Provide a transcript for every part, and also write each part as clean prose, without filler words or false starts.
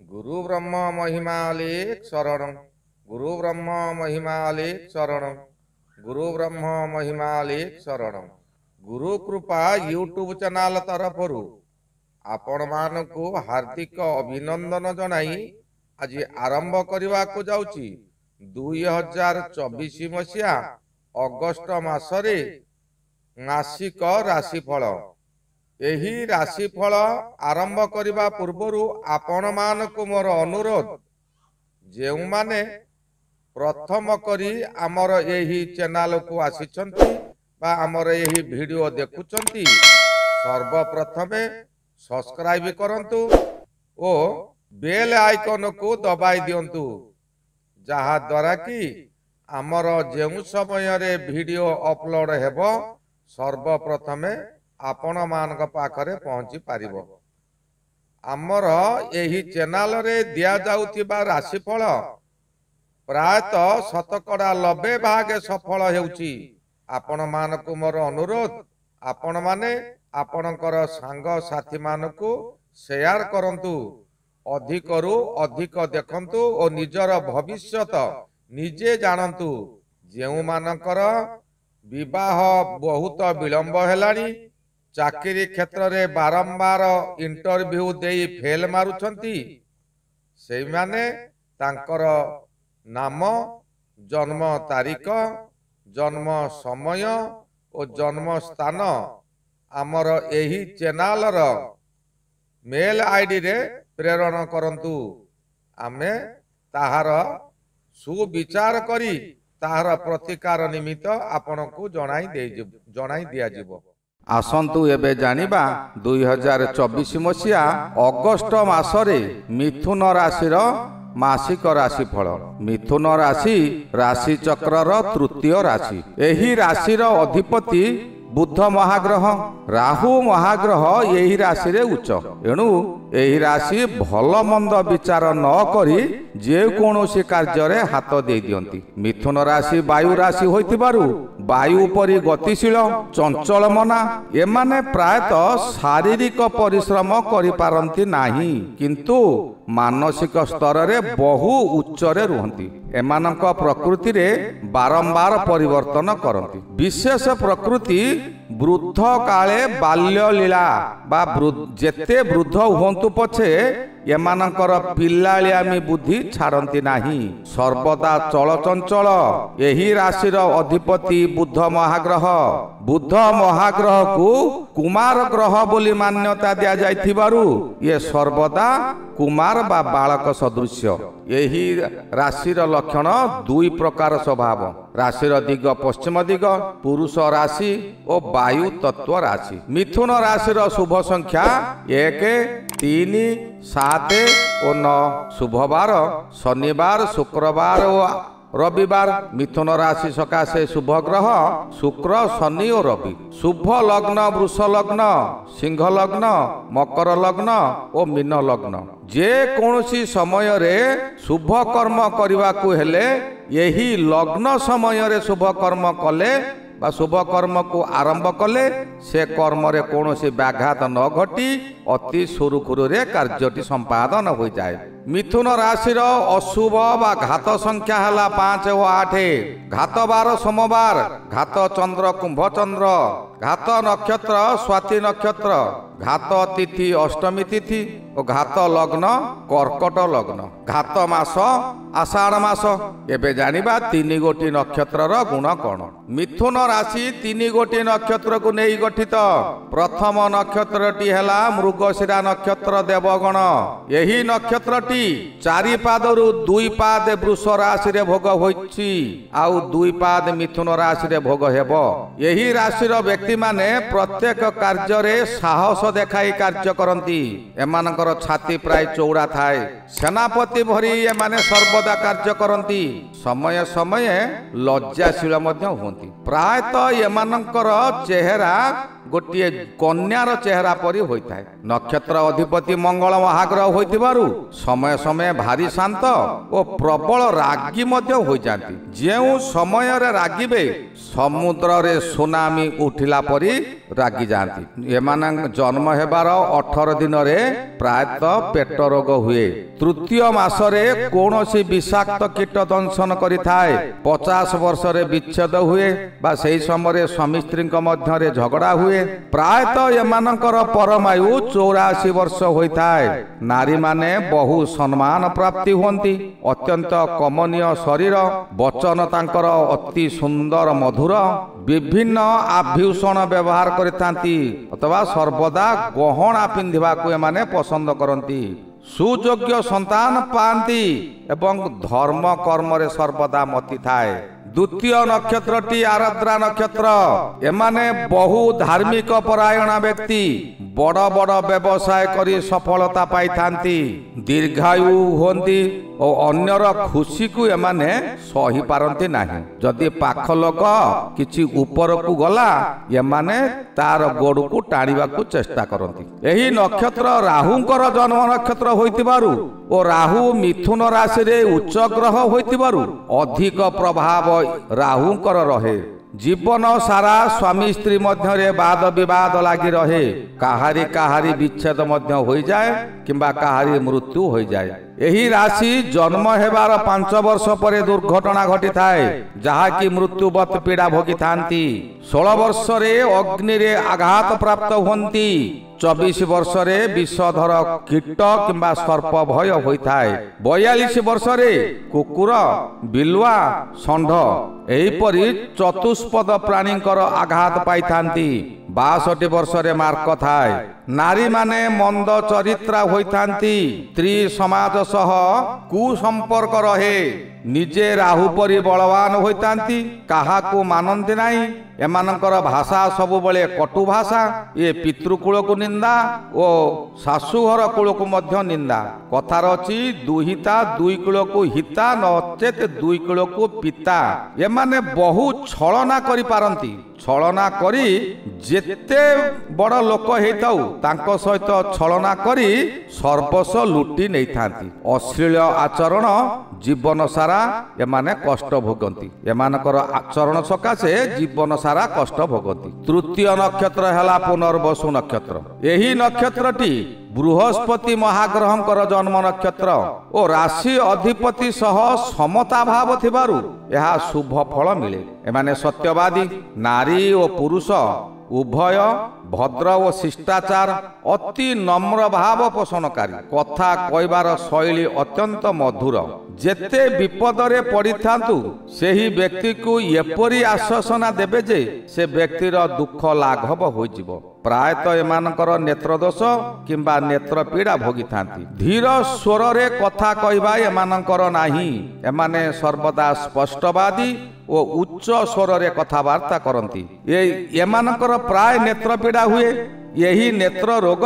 गुरु ब्रह्म महिमालेख शरणं गुरु ब्रह्म महिमालेख शरणं गुरु ब्रह्म महिमालेख शरणं गुरु कृपा यूट्यूब चैनल तरफरु आपण मानकु हार्दिक अभिनंदन जनाई आज आरंभ करने को जाउची 2024 मसीहा अगस्ट मासरे मासिक राशिफल। एही राशिफल आरंभ करने पूर्वर आपण मानकु मोर अनुरोध जेउ माने प्रथम करी आमर एही चैनल को आसिछंती बा आमर एही वीडियो देखुछंती सर्वप्रथमे सब्सक्राइब करंतु ओ बेल आइकन को दबाई दियंतु जहा द्वारा कि आमर जेउ समय रे वीडियो अपलोड हेबो सर्वप्रथमे आपण मानक पाखरे पहुंची पारिबो। आमर एही चैनल रे दिया जाउतिबा राशिफल प्रायतः शतकड़ा 90 भाग सफल हेउची। आपण मानकु मोर अनुरोध आपण माने आपणकर सांग साथी मानकु शेयर करंतु अधिकरु अधिक देखंतु और निजर भविष्यत निजे जानंतु। जेउ मानकर विवाह बहुत विलंब हेलानी चाकरी क्षेत्र रे बारंबार इंटरव्यू देई फेल मारुछंती से माने तांकर नाम जन्म तारीख जन्म समय और जन्म स्थान आमर एही चैनल रो मेल आईडी रे प्रेरण करंतु। आमे ताहार सुविचार करी ताहार प्रतिकार निमित्त आपनकु जणाई दिया जिवो। आसंतु एबे जानिबा 2024 मसीहा अगस्ट मासरे मिथुन राशिर मासिक राशिफल। मिथुन राशि राशि चक्रर तृतीय राशि। एही राशिर अधिपति बुध महाग्रह राहु महाग्रह यही राशि रे उच्च। एणु एही राशि भल मंद विचार न करी जे कोनोसी कार्य रे हाथ दे दियंती। मिथुन राशि वायु राशि होइतिबारु वायु परि गतिशील चंचल मना एमाने प्रायतः शारीरिक परिश्रम करि पारंती नाही किंतु मानसिक स्तर रे बहु उच्च रे रुहंती। एमानक प्रकृति रे बारंबार परिवर्तन करंती। विशेष प्रकृति वृद्ध काले बाल्य लीला बा जेते वृद्ध हुंतु पछे एमानकर पिल्लालियामी बुद्धि छाड़ती नाही। सर्वदा चलचंचल एही राशिर अधिपति बुध महाग्रह। बुध महाग्रह को कुमार ग्रह बोली मान्यता दिया जाइथिबारु ये सर्वदा कुमार बा बालक सदृश्य। यही राशिर लक्षण दुई प्रकार स्वभाव। राशिर दिग पश्चिम दिग पुरुष राशि और वायु तत्व राशि। मिथुन राशिर शुभ संख्या 1 3 7 और 9। शुभवार शनिवार शुक्रवार और रविवार। मिथुन राशि सकाशे शुभ ग्रह शुक्र शनि और रवि। शुभ लग्न वृष लग्न सिंह लग्न मकर लग्न और मीन लग्न। जे कौनसी समय रे शुभ कर्म करने को हेले यही लग्न समय रे शुभ कर्म कले बा शुभ कर्म को आरंभ कले से कर्म रे कौनसी व्याघात न घटी अति सुरुखुरु रे कार्यटी संपादन हो जाए। मिथुन राशिर अशुभ बा घात संख्या हला 5 और 8। घात बार सोमवार घात चंद्र कुंभ चंद्र घात नक्षत्र स्वाति नक्षत्र घात तिथि अष्टमी तिथि और घात लग्न कर्कट लग्न। घात मास आषाढ़ मास। एबे जानिबा 3 गोटी नक्षत्र गुण कौन। मिथुन राशि 3 गोटी नक्षत्र को नहीं गठित। प्रथम नक्षत्रटी हैला मृगशिरा नक्षत्र देवगण। यही नक्षत्रटी 4 पादरु 2 पाद वृष राशि रे भोग होइछि आउ 2 पाद मिथुन राशि रे भोग हेबो। यही राशिर व्यक्ति माने प्रत्येक कार्य रे साहस देखाई कार्य करती। एमानकर छाती प्राय चौड़ा थाए। सेनापति भरी एमाने सर्वदा कार्य करती। समय समय लज्जाशील मध्य होती। प्रायतः एमानकर चेहरा ଗୋଟିଏ କନ୍ୟାର ଚେହେରା ପରି ହୋଇଥାଏ। ନକ୍ଷତ୍ର ଅଧିପତି ମଙ୍ଗଳ ମହାଗ୍ରହ ହୋଇଥିବାରୁ ସମୟ ସମୟ ଭାରି ଶାନ୍ତ ଓ ପ୍ରବଳ ରାଗି ମଧ୍ୟ ହୋଇଯାନ୍ତି। ଯେଉଁ ସମୟରେ ରାଗିବେ ସମୁଦ୍ରରେ ସୁନାମି ଉଠିଲା ପରି ରାଗିଯାଆନ୍ତି। ଏମାନଙ୍କ ଜନ୍ମ ହେବାର 18 ଦିନରେ ପ୍ରାୟତଃ ପେଟ ରୋଗ ହୁଏ। ତୃତୀୟ ମାସରେ କୌଣସି ବିଷାକ୍ତ କୀଟ ଦଂଶନ କରିଥାଏ। 50 ବର୍ଷରେ ବିଚ୍ଛେଦ ହୁଏ ବା ସେହି ସମୟରେ ସ୍ୱାମୀ ସ୍ତ୍ରୀଙ୍କ ମଧ୍ୟରେ ଝଗଡ଼ା ହୁଏ। ପ୍ରାୟତଃ ଏମାନଙ୍କର ପରମାୟୁ 84 ବର୍ଷ ହୋଇଥାଏ। ନାରୀମାନେ ବହୁ ସମ୍ମାନ ପ୍ରାପ୍ତି ହୁଅନ୍ତି। ଅତ୍ୟନ୍ତ କମନୀୟ ଶରୀର, ବଚନ ତାଙ୍କର ଅତି ସୁନ୍ଦର ମଧୁର। ବିଭିନ୍ନ ଆଭୂଷଣ ବ୍ୟବହାର କରିଥାନ୍ତି ଅଥବା ସର୍ବଦା ଗହଣା ପିନ୍ଧିବାକୁ ଏମାନେ ପସନ୍ଦ କରନ୍ତି। ସୁଯୋଗ୍ୟ ସନ୍ତାନ ପାଆନ୍ତି ଏବଂ ଧର୍ମ କର୍ମରେ ସର୍ବଦା ମତି ଥାଏ। ଦ୍ୱିତୀୟ ନକ୍ଷତ୍ରଟି ଆରଦ୍ରା ନକ୍ଷତ୍ର। ଏମାନେ ବହୁ ଧାର୍ମିକ ପରାୟଣ ବ୍ୟକ୍ତି। ବଡ଼ ବଡ଼ ବ୍ୟବସାୟ କରି ସଫଳତା ପାଇଥାନ୍ତି। ଦୀର୍ଘାୟୁ ହୁଅନ୍ତି ଓ ଅନ୍ୟର ଖୁସିକୁ ଏମାନେ ସହିପାରନ୍ତି ନାହିଁ। ଯଦି ପାଖ ଲୋକ କିଛି ଉପରକୁ ଗଲା ଏମାନେ ତାର ଗୋଡ଼କୁ ଟାଣିବାକୁ ଚେଷ୍ଟା କରନ୍ତି। ଏହି ନକ୍ଷତ୍ର ରାହୁଙ୍କର ଜନ୍ମ ନକ୍ଷତ୍ର ହୋଇଥିବାରୁ ଓ ରାହୁ ମିଥୁନ ରାଶିରେ ଉଚ୍ଚ ଗ୍ରହ ହୋଇଥିବାରୁ ଅଧିକ ପ୍ରଭାବ ରାହୁଙ୍କର ରହେ। ଜୀବନ ସାରା ସ୍ୱାମୀ ସ୍ତ୍ରୀ ମଧ୍ୟରେ ବାଦ ବିବାଦ ଲାଗି ରହେ। କାହାରି ବିଚ୍ଛେଦ ମଧ୍ୟ ହୋଇଯାଏ କିମ୍ବା କାହାରି ମୃତ୍ୟୁ ହୋଇଯାଏ। ଏହି ରାଶି ଜନ୍ମ ହେବାର 5 ବର୍ଷ ପରେ ଦୁର୍ଘଟଣା ଘଟିଥାଏ, ଯାହାକି ମୃତ୍ୟୁବତ ପୀଡ଼ା ଭୋଗିଥାନ୍ତି। 16 ବର୍ଷରେ ଅଗ୍ନିରେ ଆଘାତ ପ୍ରାପ୍ତ ହୁଅନ୍ତି। 24 ବର୍ଷରେ ବିଷଧର କୀଟ କିମ୍ବା ସର୍ପ ଭୟ ହୋଇଥାଏ। 42 ବର୍ଷରେ କୁକୁର, ବିଲୁଆ, ଷଣ୍ଢ ଏହିପରି ଚତୁଷ୍ପଦ ପ୍ରାଣୀଙ୍କର ଆଘାତ ପାଇଥାନ୍ତି। 62 ବର୍ଷରେ ମାର୍କ ଥାଏ। ନାରୀମାନେ ମନ୍ଦ ଚରିତ୍ରା ହୋଇଥାନ୍ତି। ସ୍ତ୍ରୀ ସମାଜ ସହ କୁସମ୍ପର୍କ ରହେ। ନିଜେ ରାହୁ ପରି ବଳବାନ ହୋଇଥାନ୍ତି, କାହାକୁ ମାନନ୍ତି ନାହିଁ। ଏମାନଙ୍କର ଭାଷା ସବୁବେଳେ କଟୁ ଭାଷା। ଏ ପିତୃକୂଳକୁ ନିନ୍ଦା ଓ ଶାଶୁଘର କୂଳକୁ ମଧ୍ୟ ନିନ୍ଦା। କଥାର ଅଛି ଦୁହିତା ଦୁଇ କୂଳକୁ ହିତା ନଚେତ ଦୁଇ କୂଳକୁ ପିତା। ଏମାନେ ବହୁ ଛଳନା କରିପାରନ୍ତି। ଛଳନା କରି ଯେତେ ବଡ଼ ଲୋକ ହେଇଥାଉ ତାଙ୍କ ସହିତ ଛଳନା କରି ସର୍ବସ୍ୱ ଲୁଟି ନେଇଥାନ୍ତି। ଅଶ୍ଳୀଳ ଆଚରଣ ଜୀବନ ସାରା ଏମାନେ କଷ୍ଟ ଭୋଗନ୍ତି। ଏମାନଙ୍କର ଆଚରଣ ସକାଶେ ଜୀବନ ସାରା କଷ୍ଟ ଭୋଗନ୍ତି। ତୃତୀୟ ନକ୍ଷତ୍ର ହେଲା ପୁନର୍ବସୁ ନକ୍ଷତ୍ର। ଏହି ନକ୍ଷତ୍ରଟି ବୃହସ୍ପତି ମହାଗ୍ରହଙ୍କର ଜନ୍ମ ନକ୍ଷତ୍ର ଓ ରାଶି ଅଧିପତି ସହ ସମତା ଭାବ ଥିବାରୁ ଏହା ଶୁଭ ଫଳ ମିଳେ। ଏମାନେ ସତ୍ୟବାଦୀ। ନାରୀ ଓ ପୁରୁଷ ଉଭୟ ଭଦ୍ର ଓ ଶିଷ୍ଟାଚାର, ଅତି ନମ୍ର ଭାବ ପୋଷଣକାରୀ। କଥା କହିବାର ଶୈଳୀ ଅତ୍ୟନ୍ତ ମଧୁର। ଯେତେ ବିପଦରେ ପଡ଼ିଥାନ୍ତୁ ସେହି ବ୍ୟକ୍ତିକୁ ଏପରି ଆଶ୍ୱାସନା ଦେବେ ଯେ ସେ ବ୍ୟକ୍ତିର ଦୁଃଖ ଲାଘବ ହୋଇଯିବ। ପ୍ରାୟତଃ ଏମାନଙ୍କର ନେତ୍ରଦୋଷ କିମ୍ବା ନେତ୍ର ପୀଡ଼ା ଭୋଗିଥାନ୍ତି। ଧୀର ସ୍ୱରରେ କଥା କହିବା ଏମାନଙ୍କର ନାହିଁ। ଏମାନେ ସର୍ବଦା ସ୍ପଷ୍ଟବାଦୀ ଓ ଉଚ୍ଚ ସ୍ୱରରେ କଥାବାର୍ତ୍ତା କରନ୍ତି। ଏମାନଙ୍କର ପ୍ରାୟ ନେତ୍ର ପୀଡ଼ା ହୁଏ। ଏହି ନେତ୍ର ରୋଗ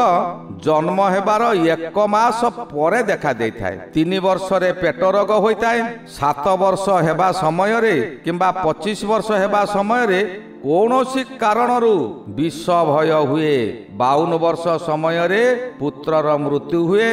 ଜନ୍ମ ହେବାର 1 ମାସ ପରେ ଦେଖା ଦେଇଥାଏ। 3 ବର୍ଷରେ ପେଟ ରୋଗ ହୋଇଥାଏ। 7 ବର୍ଷ ହେବା ସମୟରେ କିମ୍ବା 25 ବର୍ଷ ହେବା ସମୟରେ କୌଣସି କାରଣରୁ ବିଷ ଭୟ ହୁଏ। 52 ବର୍ଷ ସମୟରେ ପୁତ୍ରର ମୃତ୍ୟୁ ହୁଏ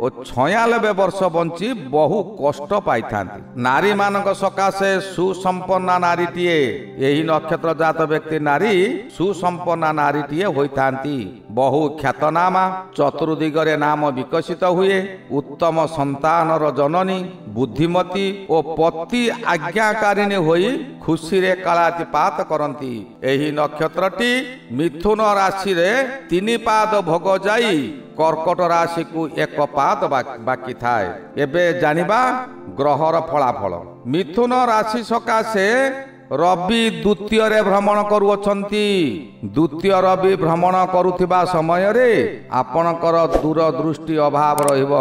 ଓ 96 ବର୍ଷ ବଞ୍ଚି ବହୁ କଷ୍ଟ ପାଇଥାନ୍ତି। ନାରୀମାନଙ୍କ ସକାଶେ ସୁସମ୍ପନ୍ନା ନାରୀଟିଏ, ଏହି ନକ୍ଷତ୍ର ଜାତ ବ୍ୟକ୍ତି ନାରୀ ସୁସମ୍ପନ୍ନା ନାରୀଟିଏ ହୋଇଥାନ୍ତି। ବହୁ ଖ୍ୟାତନାମା, ଚତୁର୍ଦିଗରେ ନାମ ବିକଶିତ ହୁଏ। ଉତ୍ତମ ସନ୍ତାନର ଜନନୀ, ବୁଦ୍ଧିମତୀ ଓ ପତି ଆଜ୍ଞାକାରିଣୀ ହୋଇ ଖୁସିରେ କାଳାତିପାତ କରନ୍ତି। ଏହି ନକ୍ଷତ୍ରଟି ମିଥୁନ ରାଶିରେ 3 ପାଦ ଭୋଗ ଯାଇ କର୍କଟ ରାଶିକୁ 1 ପାଦ ବାକି ଥାଏ। ଏବେ ଜାଣିବା ଗ୍ରହର ଫଳାଫଳ। ମିଥୁନ ରାଶି ସକାଶେ ରବି ଦ୍ୱିତୀୟରେ ଭ୍ରମଣ କରୁଅଛନ୍ତି। ଦ୍ୱିତୀୟ ରବି ଭ୍ରମଣ କରୁଥିବା ସମୟରେ ଆପଣଙ୍କର ଦୂରଦୃଷ୍ଟି ଅଭାବ ରହିବ।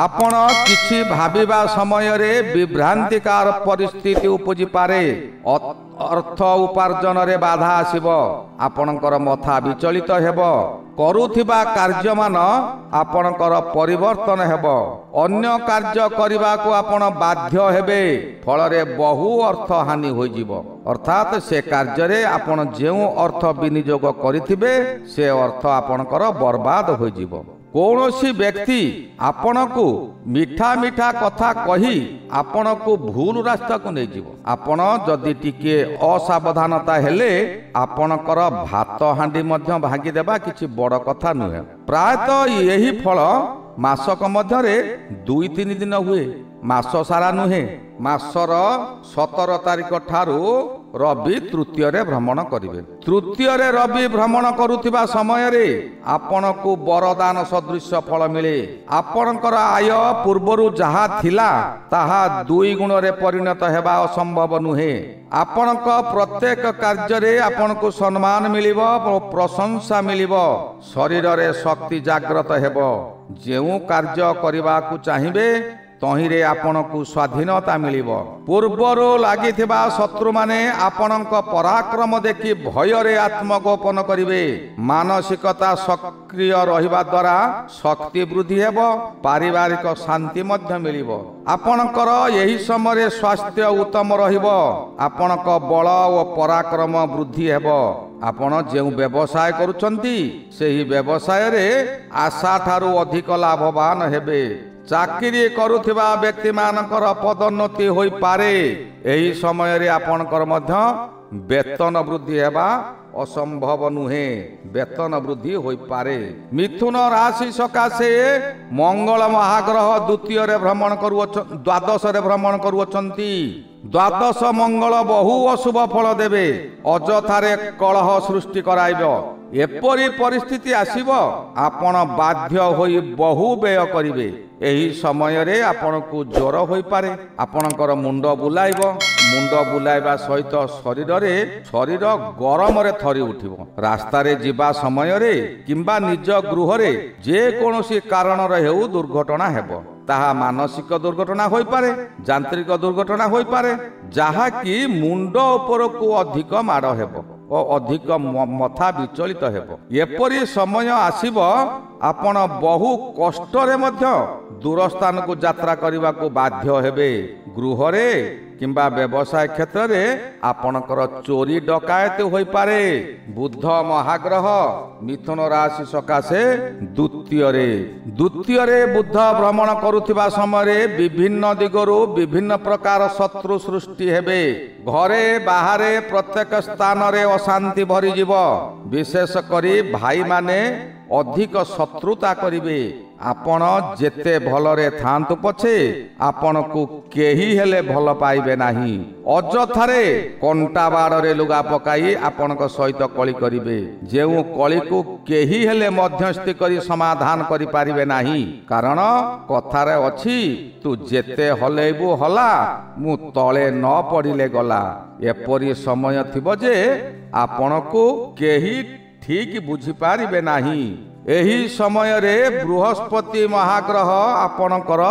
ଆପଣ କିଛି ଭାବିବା ସମୟରେ ବିଭ୍ରାନ୍ତିକାର ପରିସ୍ଥିତି ଉପୁଜିପାରେ। ଅର୍ଥ ଉପାର୍ଜନରେ ବାଧା ଆସିବ। ଆପଣଙ୍କର ମଥା ବିଚଳିତ ହେବ। କରୁଥିବା କାର୍ଯ୍ୟମାନ ଆପଣଙ୍କର ପରିବର୍ତ୍ତନ ହେବ। ଅନ୍ୟ କାର୍ଯ୍ୟ କରିବାକୁ ଆପଣ ବାଧ୍ୟ ହେବେ, ଫଳରେ ବହୁ ଅର୍ଥ ହାନି ହୋଇଯିବ। ଅର୍ଥାତ୍ ସେ କାର୍ଯ୍ୟରେ ଆପଣ ଯେଉଁ ଅର୍ଥ ବିନିଯୋଗ କରିଥିବେ ସେ ଅର୍ଥ ଆପଣଙ୍କର ବର୍ବାଦ ହୋଇଯିବ। କୌଣସି ବ୍ୟକ୍ତି ଆପଣଙ୍କୁ ମିଠା ମିଠା କଥା କହି ଆପଣଙ୍କୁ ଭୁଲ ରାସ୍ତାକୁ ନେଇଯିବ। ଆପଣ ଯଦି ଟିକିଏ ଅସାବଧାନତା ହେଲେ ଆପଣଙ୍କର ଭାତ ହାଣ୍ଡି ମଧ୍ୟ ଭାଙ୍ଗିଦେବା କିଛି ବଡ଼ କଥା ନୁହେଁ। ପ୍ରାୟତଃ ଏହି ଫଳ ମାସକ ମଧ୍ୟରେ 2-3 ଦିନ ହୁଏ, ମାସ ସାରା ନୁହେଁ। ମାସର 17 ତାରିଖ ଠାରୁ ରବି ତୃତୀୟରେ ଭ୍ରମଣ କରିବେ। ତୃତୀୟରେ ରବି ଭ୍ରମଣ କରୁଥିବା ସମୟରେ ଆପଣଙ୍କୁ ବରଦାନ ସଦୃଶ ଫଳ ମିଳେ। ଆପଣଙ୍କର ଆୟ ପୂର୍ବରୁ ଯାହା ଥିଲା ତାହା 2 ଗୁଣରେ ପରିଣତ ହେବା ଅସମ୍ଭବ ନୁହେଁ। ଆପଣଙ୍କ ପ୍ରତ୍ୟେକ କାର୍ଯ୍ୟରେ ଆପଣଙ୍କୁ ସମ୍ମାନ ମିଳିବ ଓ ପ୍ରଶଂସା ମିଳିବ। ଶରୀରରେ ଶକ୍ତି ଜାଗ୍ରତ ହେବ। ଯେଉଁ କାର୍ଯ୍ୟ କରିବାକୁ ଚାହିଁବେ ତହିଁରେ ଆପଣଙ୍କୁ ସ୍ୱାଧୀନତା ମିଳିବ। ପୂର୍ବରୁ ଲାଗିଥିବା ଶତ୍ରୁମାନେ ଆପଣଙ୍କ ପରାକ୍ରମ ଦେଖି ଭୟରେ ଆତ୍ମଗୋପନ କରିବେ। ମାନସିକତା ସକ୍ରିୟ ରହିବା ଦ୍ୱାରା ଶକ୍ତି ବୃଦ୍ଧି ହେବ, ପାରିବାରିକ ଶାନ୍ତି ମଧ୍ୟ ମିଳିବ। ଆପଣଙ୍କର ଏହି ସମୟରେ ସ୍ୱାସ୍ଥ୍ୟ ଉତ୍ତମ ରହିବ। ଆପଣଙ୍କ ବଳ ଓ ପରାକ୍ରମ ବୃଦ୍ଧି ହେବ। ଆପଣ ଯେଉଁ ବ୍ୟବସାୟ କରୁଛନ୍ତି ସେହି ବ୍ୟବସାୟରେ ଆଶା ଠାରୁ ଅଧିକ ଲାଭବାନ ହେବେ। ଚାକିରି କରୁଥିବା ବ୍ୟକ୍ତିମାନଙ୍କର ପଦୋନ୍ନତି ହୋଇପାରେ। ଏହି ସମୟରେ ଆପଣଙ୍କର ମଧ୍ୟ ବେତନ ବୃଦ୍ଧି ହେବା ଅସମ୍ଭବ ନୁହେଁ, ବେତନ ବୃଦ୍ଧି ହୋଇପାରେ। ମିଥୁନ ରାଶି ସକାଶେ ମଙ୍ଗଳ ମହାଗ୍ରହ ଦ୍ୱାଦଶରେ ଭ୍ରମଣ କରୁଅଛନ୍ତି। ଦ୍ୱାଦଶ ମଙ୍ଗଳ ବହୁ ଅଶୁଭ ଫଳ ଦେବେ, ଅଯଥାରେ କଳହ ସୃଷ୍ଟି କରାଇବ। ଏପରି ପରିସ୍ଥିତି ଆସିବ ଆପଣ ବାଧ୍ୟ ହୋଇ ବହୁ ବ୍ୟୟ କରିବେ। ଏହି ସମୟରେ ଆପଣଙ୍କୁ ଜ୍ୱର ହୋଇପାରେ, ଆପଣଙ୍କର ମୁଣ୍ଡ ବୁଲାଇବ। ମୁଣ୍ଡ ବୁଲାଇବା ସହିତ ଶରୀର ଗରମରେ ଥରି ଉଠିବ। ରାସ୍ତାରେ ଯିବା ସମୟରେ କିମ୍ବା ନିଜ ଗୃହରେ ଯେକୌଣସି କାରଣରେ ହେଉ ଦୁର୍ଘଟଣା ହେବ। ତାହା ମାନସିକ ଦୁର୍ଘଟଣା ହୋଇପାରେ, ଯାନ୍ତ୍ରିକ ଦୁର୍ଘଟଣା ହୋଇପାରେ, ଯାହାକି ମୁଣ୍ଡ ଉପରକୁ ଅଧିକ ମାଡ଼ ହେବ ଓ ଅଧିକ ମଥା ବିଚଳିତ ହେବ। ଏପରି ସମୟ ଆସିବ ଆପଣ ବହୁ କଷ୍ଟରେ ମଧ୍ୟ ଦୂର ସ୍ଥାନକୁ ଯାତ୍ରା କରିବାକୁ ବାଧ୍ୟ ହେବେ। ଗୃହରେ କିମ୍ବା ବ୍ୟବସାୟ କ୍ଷେତ୍ରରେ ଆପଣଙ୍କର ଚୋରି ଡକାୟତ ହୋଇପାରେ। ବୁଧ ମହାଗ୍ରହ ମିଥୁନ ରାଶି ସକାଶେ ଦ୍ୱିତୀୟରେ ବୁଧ ଭ୍ରମଣ କରୁଥିବା ସମୟରେ ବିଭିନ୍ନ ଦିଗରୁ ବିଭିନ୍ନ ପ୍ରକାର ଶତ୍ରୁ ସୃଷ୍ଟି ହେବେ। ଘରେ ବାହାରେ ପ୍ରତ୍ୟେକ ସ୍ଥାନରେ ଅଶାନ୍ତି ଭରିଯିବ। ବିଶେଷ କରି ଭାଇମାନେ ଅଧିକ ଶତ୍ରୁତା କରିବେ। ଆପଣ ଯେତେ ଭଲରେ ଥାଆନ୍ତୁ ପଛେ ଆପଣଙ୍କୁ କେହି ହେଲେ ଭଲ ପାଇବେ ନାହିଁ। ଅଯଥାରେ କଣ୍ଟା ବାଡ଼ରେ ଲୁଗା ପକାଇ ଆପଣଙ୍କ ସହିତ କଳି କରିବେ, ଯେଉଁ କଳିକୁ କେହି ହେଲେ ମଧ୍ୟସ୍ଥି କରି ସମାଧାନ କରିପାରିବେ ନାହିଁ। କାରଣ କଥାରେ ଅଛି, ତୁ ଯେତେ ହଲେଇବୁ ହଲା, ମୁଁ ତଳେ ନ ପଡ଼ିଲେ ଗଲା। ଏପରି ସମୟ ଥିବ ଯେ ଆପଣଙ୍କୁ କେହି ଠିକ୍ ବୁଝିପାରିବେ ନାହିଁ। ଏହି ସମୟରେ ବୃହସ୍ପତି ମହାଗ୍ରହ ଆପଣଙ୍କର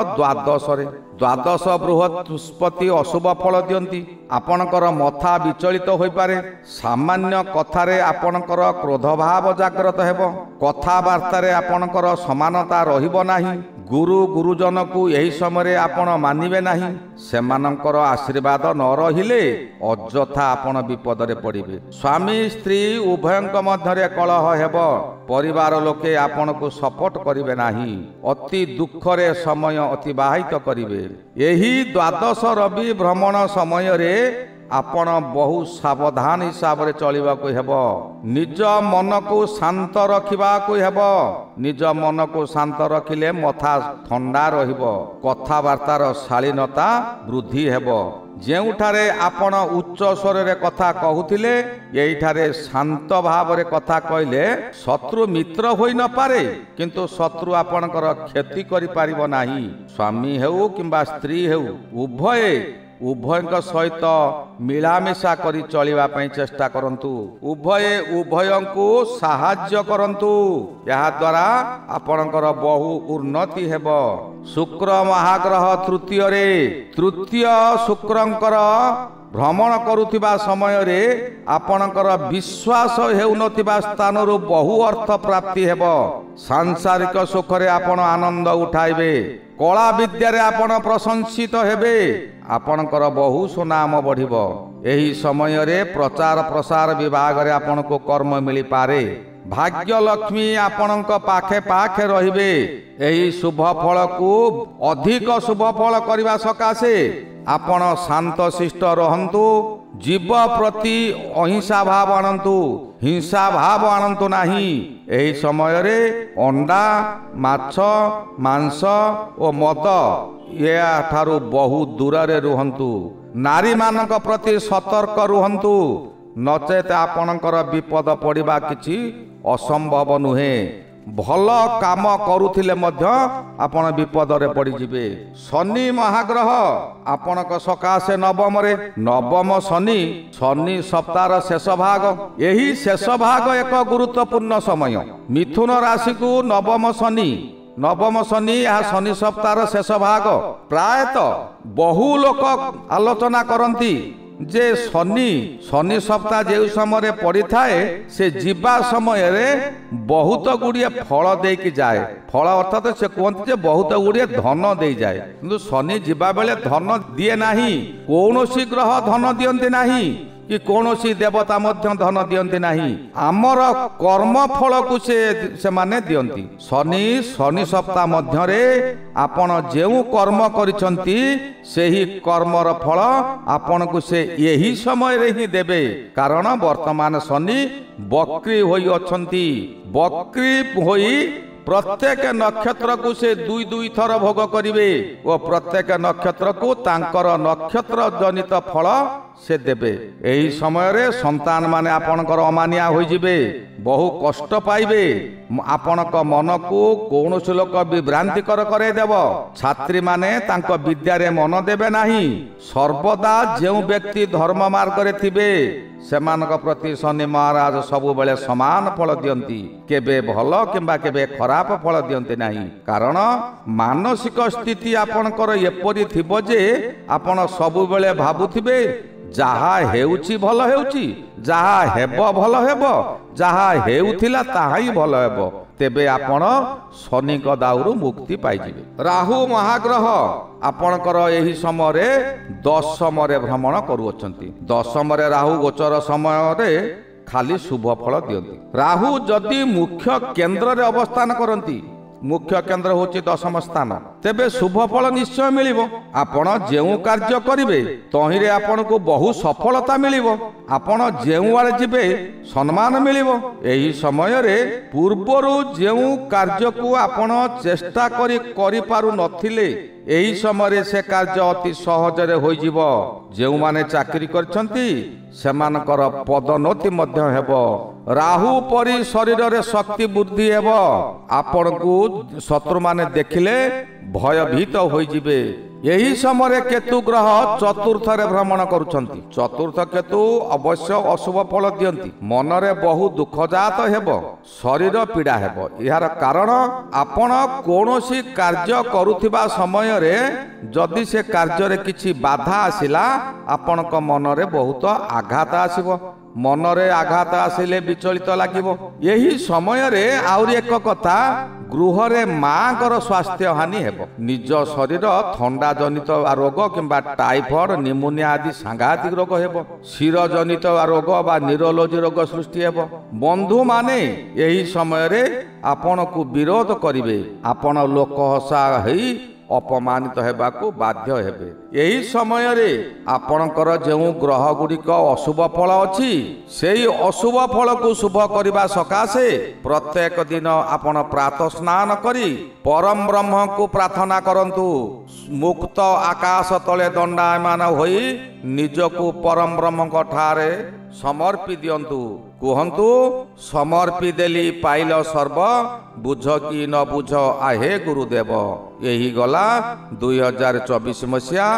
ଦ୍ୱାଦଶ ବୃହସ୍ପତି ଅଶୁଭ ଫଳ ଦିଅନ୍ତି। ଆପଣଙ୍କର ମଥା ବିଚଳିତ ହୋଇପାରେ। ସାମାନ୍ୟ କଥାରେ ଆପଣଙ୍କର କ୍ରୋଧ ଭାବ ଜାଗ୍ରତ ହେବ। କଥାବାର୍ତ୍ତାରେ ଆପଣଙ୍କର ସମାନତା ରହିବ ନାହିଁ। ଗୁରୁଜନକୁ ଏହି ସମୟରେ ଆପଣ ମାନିବେ ନାହିଁ। ସେମାନଙ୍କର ଆଶୀର୍ବାଦ ନ ରହିଲେ ଅଯଥା ଆପଣ ବିପଦରେ ପଡ଼ିବେ। ସ୍ୱାମୀ ସ୍ତ୍ରୀ ଉଭୟଙ୍କ ମଧ୍ୟରେ କଳହ ହେବ। ପରିବାର ଲୋକେ ଆପଣଙ୍କୁ ସପୋର୍ଟ କରିବେ ନାହିଁ। ଅତି ଦୁଃଖରେ ସମୟ ଅତିବାହିତ କରିବେ। ଏହି ଦ୍ୱାଦଶ ରବି ଭ୍ରମଣ ସମୟରେ ଆପଣ ବହୁ ସାବଧାନ ହିସାବରେ ଚଳିବାକୁ ହେବ। ନିଜ ମନକୁ ଶାନ୍ତ ରଖିବାକୁ ହେବ। ନିଜ ମନକୁ ଶାନ୍ତ ରଖିଲେ ମଥା ଥଣ୍ଡା ରହିବ। କଥାବାର୍ତ୍ତାର ଶାଳୀନତା ବୃଦ୍ଧି ହେବ। ଯେଉଁଠାରେ ଆପଣ ଉଚ୍ଚ ସ୍ୱରରେ କଥା କହୁଥିଲେ ଏଇଠାରେ ଶାନ୍ତ ଭାବରେ କଥା କହିଲେ ଶତ୍ରୁ ମିତ୍ର ହୋଇନପାରେ, କିନ୍ତୁ ଶତ୍ରୁ ଆପଣଙ୍କର କ୍ଷତି କରିପାରିବ ନାହିଁ। ସ୍ୱାମୀ ହେଉ କିମ୍ବା ସ୍ତ୍ରୀ ହେଉ ଉଭୟଙ୍କ ସହିତ ମିଳାମିଶା କରି ଚଳିବା ପାଇଁ ଚେଷ୍ଟା କରନ୍ତୁ। ଉଭୟଙ୍କୁ ସାହାଯ୍ୟ କରନ୍ତୁ। ଏହାଦ୍ୱାରା ଆପଣଙ୍କର ବହୁ ଉନ୍ନତି ହେବ। ଶୁକ୍ର ମହାଗ୍ରହ ତୃତୀୟ ଶୁକ୍ରଙ୍କର ଭ୍ରମଣ କରୁଥିବା ସମୟରେ ଆପଣଙ୍କର ବିଶ୍ୱାସ ହେଉନଥିବା ସ୍ଥାନରୁ ବହୁ ଅର୍ଥ ପ୍ରାପ୍ତି ହେବ। ସାଂସାରିକ ସୁଖରେ ଆପଣ ଆନନ୍ଦ ଉଠାଇବେ। କଳା ବିଦ୍ୟାରେ ଆପଣ ପ୍ରଶଂସିତ ହେବେ। ଆପଣଙ୍କର ବହୁ ସୁନାମ ବଢ଼ିବ। ଏହି ସମୟରେ ପ୍ରଚାର ପ୍ରସାର ବିଭାଗରେ ଆପଣଙ୍କୁ କର୍ମ ମିଳିପାରେ। ଭାଗ୍ୟଲକ୍ଷ୍ମୀ ଆପଣଙ୍କ ପାଖେ ପାଖେ ରହିବେ। ଏହି ଶୁଭ ଫଳକୁ ଅଧିକ ଶୁଭ ଫଳ କରିବା ସକାଶେ ଆପଣ ଶାନ୍ତଶିଷ୍ଟ ରହନ୍ତୁ। ଜୀବ ପ୍ରତି ଅହିଂସା ଭାବ ଆଣନ୍ତୁ, ହିଂସା ଭାବ ଆଣନ୍ତୁ ନାହିଁ। ଏହି ସମୟରେ ଅଣ୍ଡା, ମାଛ, ମାଂସ ଓ ମଦ ଏହାଠାରୁ ବହୁ ଦୂରରେ ରୁହନ୍ତୁ। ନାରୀମାନଙ୍କ ପ୍ରତି ସତର୍କ ରୁହନ୍ତୁ, ନଚେତ ଆପଣଙ୍କର ବିପଦ ପଡ଼ିବା କିଛି ଅସମ୍ଭବ ନୁହେଁ। ଭଲ କାମ କରୁଥିଲେ ମଧ୍ୟ ଆପଣ ବିପଦରେ ପଡ଼ିଯିବେ। ଶନି ମହାଗ୍ରହ ଆପଣଙ୍କ ସକାଶେ ନବମରେ। ନବମ ଶନି ସପ୍ତାହର ଶେଷ ଭାଗ। ଏହି ଶେଷ ଭାଗ ଏକ ଗୁରୁତ୍ୱପୂର୍ଣ୍ଣ ସମୟ। ମିଥୁନ ରାଶିକୁ ନବମ ଶନି ଏହା ଶନି ସପ୍ତାହର ଶେଷ ଭାଗ। ପ୍ରାୟତଃ ବହୁ ଲୋକ ଆଲୋଚନା କରନ୍ତି ଯେ ଶନି ସପ୍ତାହ ଯେଉଁ ସମୟରେ ପଡ଼ିଥାଏ ସେ ଯିବା ସମୟରେ ବହୁତ ଗୁଡ଼ିଏ ଫଳ ଦେଇକି ଯାଏ। ଫଳ ଅର୍ଥାତ୍ ସେ କୁହନ୍ତି ଯେ ବହୁତ ଗୁଡ଼ିଏ ଧନ ଦେଇଯାଏ। କିନ୍ତୁ ଶନି ଯିବା ବେଳେ ଧନ ଦିଏ ନାହିଁ। କୌଣସି ଗ୍ରହ ଧନ ଦିଅନ୍ତି ନାହିଁ କି କୌଣସି ଦେବତା ମଧ୍ୟ ଧନ ଦିଅନ୍ତି ନାହିଁ। ଆମର କର୍ମ ଫଳକୁ ସେମାନେ ଦିଅନ୍ତି। ଶନି ସପ୍ତାହ ମଧ୍ୟରେ ଆପଣ ଯେଉଁ କର୍ମ କରିଛନ୍ତି ସେହି କର୍ମର ଫଳ ଆପଣଙ୍କୁ ସେ ଏହି ସମୟରେ ହିଁ ଦେବେ। କାରଣ ବର୍ତ୍ତମାନ ଶନି ବକ୍ରୀ ହୋଇ ଅଛନ୍ତି। ବକ୍ରୀ ହୋଇ ପ୍ରତ୍ୟେକ ନକ୍ଷତ୍ରକୁ ସେ ଦୁଇ ଥର ଭୋଗ କରିବେ ଓ ପ୍ରତ୍ୟେକ ନକ୍ଷତ୍ରକୁ ତାଙ୍କର ନକ୍ଷତ୍ର ଜନିତ ଫଳ ସେ ଦେବେ। ଏହି ସମୟରେ ସନ୍ତାନ ମାନେ ଆପଣଙ୍କର ଅମାନିଆ ହୋଇଯିବେ, ବହୁ କଷ୍ଟ ପାଇବେ। ଆପଣଙ୍କ ମନକୁ କୌଣସି ଲୋକ ବିଭ୍ରାନ୍ତିକର କରାଇଦେବ। ଛାତ୍ରୀମାନେ ତାଙ୍କ ବିଦ୍ୟାରେ ମନ ଦେବେ ନାହିଁ। ସର୍ବଦା ଯେଉଁ ବ୍ୟକ୍ତି ଧର୍ମ ମାର୍ଗରେ ଥିବେ ସେମାନଙ୍କ ପ୍ରତି ଶନି ମହାରାଜ ସବୁବେଳେ ସମାନ ଫଳ ଦିଅନ୍ତି। କେବେ ଭଲ କିମ୍ବା କେବେ ଖରାପ ଫଳ ଦିଅନ୍ତି ନାହିଁ। କାରଣ ମାନସିକ ସ୍ଥିତି ଆପଣଙ୍କର ଏପରି ଥିବ ଯେ ଆପଣ ସବୁବେଳେ ଭାବୁଥିବେ ଯାହା ହେଉଛି ଭଲ ହେଉଛି, ଯାହା ହେବ ଭଲ ହେବ, ଯାହା ହେଉଥିଲା ତାହା ହିଁ ଭଲ ହେବ। ତେବେ ଆପଣ ଶନିଙ୍କ ଦାଉରୁ ମୁକ୍ତି ପାଇଯିବେ। ରାହୁ ମହାଗ୍ରହ ଆପଣଙ୍କର ଏହି ସମୟରେ ଦଶମରେ ଭ୍ରମଣ କରୁଅଛନ୍ତି। ଦଶମରେ ରାହୁ ଗୋଚର ସମୟରେ ଖାଲି ଶୁଭ ଫଳ ଦିଅନ୍ତି। ରାହୁ ଯଦି ମୁଖ୍ୟ କେନ୍ଦ୍ରରେ ଅବସ୍ଥାନ କରନ୍ତି, ମୁଖ୍ୟ କେନ୍ଦ୍ର ହେଉଛି ଦଶମ ସ୍ଥାନ, ତେବେ ଶୁଭ ଫଳ ନିଶ୍ଚୟ ମିଳିବ। ଆପଣ ଯେଉଁ କାର୍ଯ୍ୟ କରିବେ ତହିଁରେ ଆପଣଙ୍କୁ ବହୁ ସଫଳତା ମିଳିବ। ଆପଣ ଯେଉଁଆଡ଼େ ଯିବେ ସମ୍ମାନ ମିଳିବ। ଏହି ସମୟରେ ପୂର୍ବରୁ ଯେଉଁ କାର୍ଯ୍ୟକୁ ଆପଣ ଚେଷ୍ଟା କରିପାରୁ ନଥିଲେ ଏହି ସମୟରେ ସେ କାର୍ଯ୍ୟ ଅତି ସହଜରେ ହୋଇଯିବ। ଯେଉଁମାନେ ଚାକିରି କରିଛନ୍ତି ସେମାନଙ୍କର ପଦୋନ୍ନତି ମଧ୍ୟ ହେବ। ରାହୁ ପରି ଶରୀରରେ ଶକ୍ତି ବୃଦ୍ଧି ହେବ। ଆପଣଙ୍କୁ ଶତ୍ରୁମାନେ ଦେଖିଲେ ଭୟଭୀତ ହୋଇଯିବେ। ଏହି ସମୟରେ କେତୁ ଗ୍ରହ ଚତୁର୍ଥରେ ଭ୍ରମଣ କରୁଛନ୍ତି। ଚତୁର୍ଥ କେତୁ ଅବଶ୍ୟ ଅଶୁଭ ଫଳ ଦିଅନ୍ତି। ମନରେ ବହୁ ଦୁଃଖଜାତ ହେବ, ଶରୀର ପୀଡ଼ା ହେବ। ଏହାର କାରଣ ଆପଣ କୌଣସି କାର୍ଯ୍ୟ କରୁଥିବା ସମୟରେ ଯଦି ସେ କାର୍ଯ୍ୟରେ କିଛି ବାଧା ଆସିଲା ଆପଣଙ୍କ ମନରେ ବହୁତ ଆଘାତ ଆସିବ। ମନରେ ଆଘାତ ଆସିଲେ ବିଚଳିତ ଲାଗିବ। ଏହି ସମୟରେ ଆହୁରି ଏକ କଥା, ଗୃହରେ ମାଙ୍କର ସ୍ୱାସ୍ଥ୍ୟ ହାନି ହେବ। ନିଜ ଶରୀର ଥଣ୍ଡା ଜନିତ ରୋଗ କିମ୍ବା ଟାଇଫଏଡ୍, ନିମୋନିଆ ଆଦି ସାଂଘାତିକ ରୋଗ ହେବ। ଶିର ଜନିତ ରୋଗ ବା ନ୍ୟୁରୋଲୋଜି ରୋଗ ସୃଷ୍ଟି ହେବ। ବନ୍ଧୁମାନେ ଏହି ସମୟରେ ଆପଣଙ୍କୁ ବିରୋଧ କରିବେ। ଆପଣ ଲୋକହସା ହେଇ ଅପମାନିତ ହେବାକୁ ବାଧ୍ୟ ହେବେ। ଏହି ସମୟରେ ଆପଣଙ୍କର ଯେଉଁ ଗ୍ରହ ଗୁଡ଼ିକ ଅଶୁଭ ଫଳ ଅଛି ସେହି ଅଶୁଭ ଫଳକୁ ଶୁଭ କରିବା ସକାଶେ ପ୍ରତ୍ୟେକ ଦିନ ଆପଣ ପ୍ରାତଃ ସ୍ନାନ କରି ପରମ ବ୍ରହ୍ମଙ୍କୁ ପ୍ରାର୍ଥନା କରନ୍ତୁ। ମୁକ୍ତ ଆକାଶ ତଳେ ଦଣ୍ଡାୟମାନ ହୋଇ ନିଜକୁ ପରମ ବ୍ରହ୍ମଙ୍କ ଠାରେ ସମର୍ପି ଦିଅନ୍ତୁ। କୁହନ୍ତୁ, ସମର୍ପି ଦେଲି ପାଇଲ ସର୍ବ, ବୁଝ କି ନ ବୁଝ ଆହେ ଗୁରୁଦେବ। ଏହି ଗଲା 2024 ମସିହା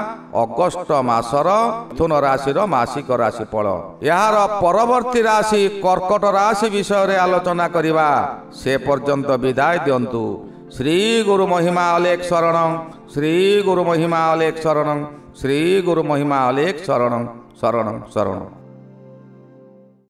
ଅଗଷ୍ଟ ମାସର ମିଥୁନ ରାଶିର ମାସିକ ରାଶିଫଳ। ଏହାର ପରବର୍ତ୍ତୀ ରାଶି କର୍କଟ ରାଶି ବିଷୟରେ ଆଲୋଚନା କରିବା। ସେ ପର୍ଯ୍ୟନ୍ତ ବିଦାୟ ଦିଅନ୍ତୁ। ଶ୍ରୀ ଗୁରୁ ମହିମା ଅଲେଖ ଶରଣ, ଶ୍ରୀ ଗୁରୁ ମହିମା ଅଲେଖ ଶରଣ, ଶ୍ରୀ ଗୁରୁ ମହିମା ଅଲେଖ ଶରଣ। ଶରଣ ଶରଣ।